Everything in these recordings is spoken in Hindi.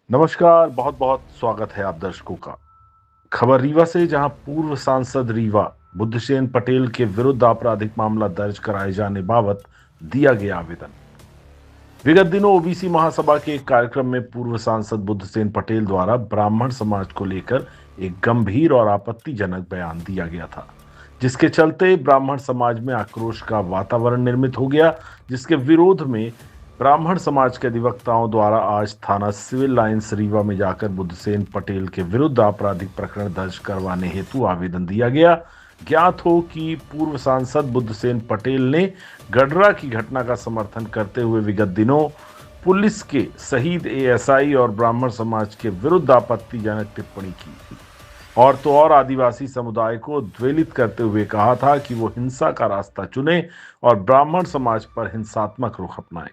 नमस्कार, बहुत बहुत स्वागत है आप दर्शकों का। खबर रीवा से, जहां पूर्व सांसद रीवा बुद्धसेन पटेल के विरुद्ध आपराधिक मामला दर्ज कराए जाने बाबत दिया गया आवेदन। विगत दिनों ओबीसी महासभा के एक कार्यक्रम में पूर्व सांसद बुद्धसेन पटेल द्वारा ब्राह्मण समाज को लेकर एक गंभीर और आपत्तिजनक बयान दिया गया था, जिसके चलते ब्राह्मण समाज में आक्रोश का वातावरण निर्मित हो गया, जिसके विरोध में ब्राह्मण समाज के अधिवक्ताओं द्वारा आज थाना सिविल लाइंस रीवा में जाकर बुद्धसेन पटेल के विरुद्ध आपराधिक प्रकरण दर्ज करवाने हेतु आवेदन दिया गया। ज्ञात हो कि पूर्व सांसद बुद्धसेन पटेल ने गडरा की घटना का समर्थन करते हुए विगत दिनों पुलिस के शहीद एएसआई और ब्राह्मण समाज के विरुद्ध आपत्तिजनक टिप्पणी की और तो और आदिवासी समुदाय को द्वेलित करते हुए कहा था कि वो हिंसा का रास्ता चुने और ब्राह्मण समाज पर हिंसात्मक रुख अपनाए।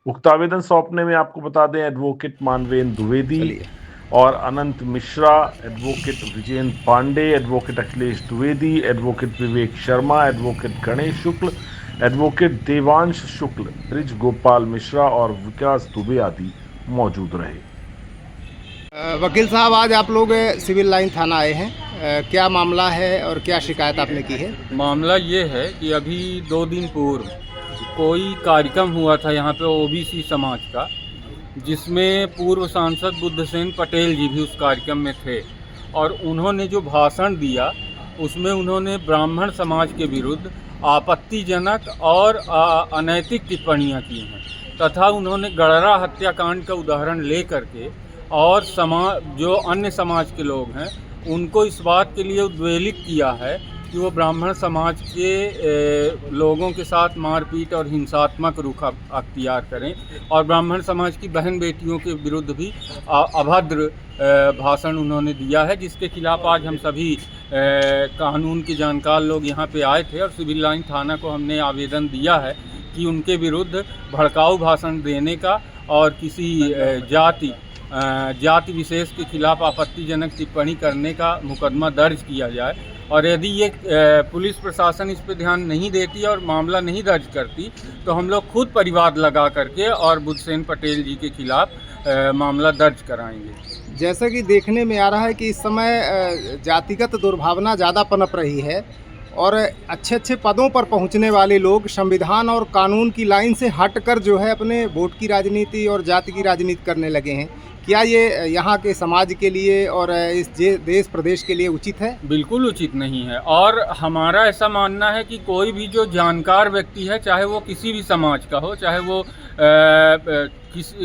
उक्त आवेदन सौंपने में आपको बता दें, एडवोकेट मानवेंद्र द्विवेदी और Anant Mishra, advocate Vijayendra Pandey, advocate Akhilesh Dwivedi, advocate Vivek Sharma, advocate Ganesh Shukla, advocate Devansh Shukla, Brij Gopal Mishra और विकास दुबे आदि मौजूद रहे। वकील साहब, आज आप लोग सिविल लाइन थाना आए हैं, क्या मामला है और क्या शिकायत आपने की है? मामला ये है कि अभी 2 दिन पूर्व कोई कार्यक्रम हुआ था यहाँ पे ओबीसी समाज का, जिसमें पूर्व सांसद बुद्धसेन पटेल जी भी उस कार्यक्रम में थे और उन्होंने जो भाषण दिया उसमें उन्होंने ब्राह्मण समाज के विरुद्ध आपत्तिजनक और अनैतिक टिप्पणियाँ की हैं तथा उन्होंने गडरा हत्याकांड का उदाहरण ले करके और जो अन्य समाज के लोग हैं उनको इस बात के लिए उद्वेलित किया है कि वो ब्राह्मण समाज के लोगों के साथ मारपीट और हिंसात्मक रुख अख्तियार करें और ब्राह्मण समाज की बहन बेटियों के विरुद्ध भी अभद्र भाषण उन्होंने दिया है, जिसके खिलाफ आज हम सभी कानून के जानकार लोग यहाँ पे आए थे और सिविल लाइन थाना को हमने आवेदन दिया है कि उनके विरुद्ध भड़काऊ भाषण देने का और किसी जाति विशेष के खिलाफ आपत्तिजनक टिप्पणी करने का मुकदमा दर्ज किया जाए। और यदि ये पुलिस प्रशासन इस पर ध्यान नहीं देती और मामला नहीं दर्ज करती तो हम लोग खुद परिवार लगा करके और बुद्धसेन पटेल जी के खिलाफ मामला दर्ज कराएंगे। जैसा कि देखने में आ रहा है कि इस समय जातिगत दुर्भावना ज़्यादा पनप रही है और अच्छे अच्छे पदों पर पहुंचने वाले लोग संविधान और कानून की लाइन से हटकर जो है अपने वोट की राजनीति और जाति की राजनीति करने लगे हैं। क्या ये यहाँ के समाज के लिए और इस देश प्रदेश के लिए उचित है? बिल्कुल उचित नहीं है और हमारा ऐसा मानना है कि कोई भी जो जानकार व्यक्ति है, चाहे वो किसी भी समाज का हो, चाहे वो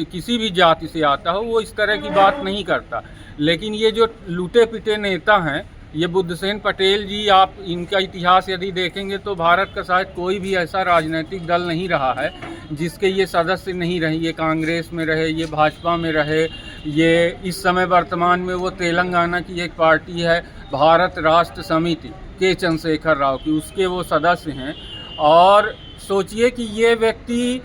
किसी भी जाति से आता हो, वो इस तरह की बात नहीं करता। लेकिन ये जो लूटे पिटे नेता हैं, ये बुद्धसेन पटेल जी, आप इनका इतिहास यदि देखेंगे तो भारत का शायद कोई भी ऐसा राजनीतिक दल नहीं रहा है जिसके ये सदस्य नहीं रहे। ये कांग्रेस में रहे, ये भाजपा में रहे, ये इस समय वर्तमान में वो तेलंगाना की एक पार्टी है भारत राष्ट्र समिति के चंद्रशेखर राव की, उसके वो सदस्य हैं। और सोचिए कि ये व्यक्ति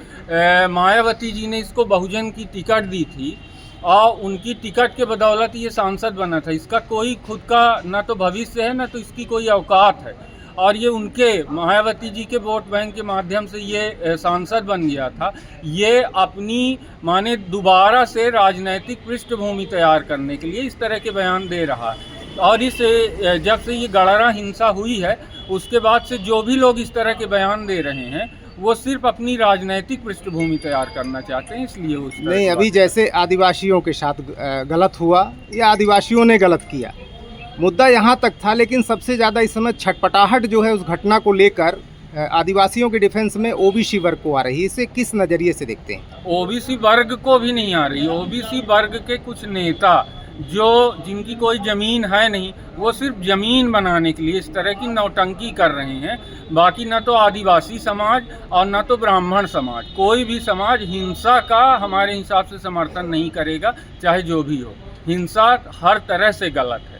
मायावती जी ने इसको बहुजन की टिकट दी थी और उनकी टिकट के बदौलत ये सांसद बना था। इसका कोई खुद का ना तो भविष्य है, ना तो इसकी कोई औकात है और ये उनके मायावती जी के वोट बैंक के माध्यम से ये सांसद बन गया था। ये अपनी माने दोबारा से राजनीतिक पृष्ठभूमि तैयार करने के लिए इस तरह के बयान दे रहा है। और जब से ये गडरा हिंसा हुई है उसके बाद से जो भी लोग इस तरह के बयान दे रहे हैं वो सिर्फ अपनी राजनीतिक पृष्ठभूमि तैयार करना चाहते हैं, इसलिए उस नहीं। अभी जैसे आदिवासियों के साथ गलत हुआ या आदिवासियों ने गलत किया, मुद्दा यहाँ तक था, लेकिन सबसे ज़्यादा इस समय छटपटाहट जो है उस घटना को लेकर आदिवासियों के डिफेंस में ओबीसी वर्ग को आ रही है। इसे किस नज़रिए से देखते हैं? ओबीसी वर्ग को भी नहीं आ रही। ओबीसी वर्ग के कुछ नेता जिनकी कोई ज़मीन है नहीं, वो सिर्फ ज़मीन बनाने के लिए इस तरह की नौटंकी कर रहे हैं। बाकी न तो आदिवासी समाज और न तो ब्राह्मण समाज, कोई भी समाज हिंसा का हमारे हिसाब से समर्थन नहीं करेगा, चाहे जो भी हो। हिंसा हर तरह से गलत है।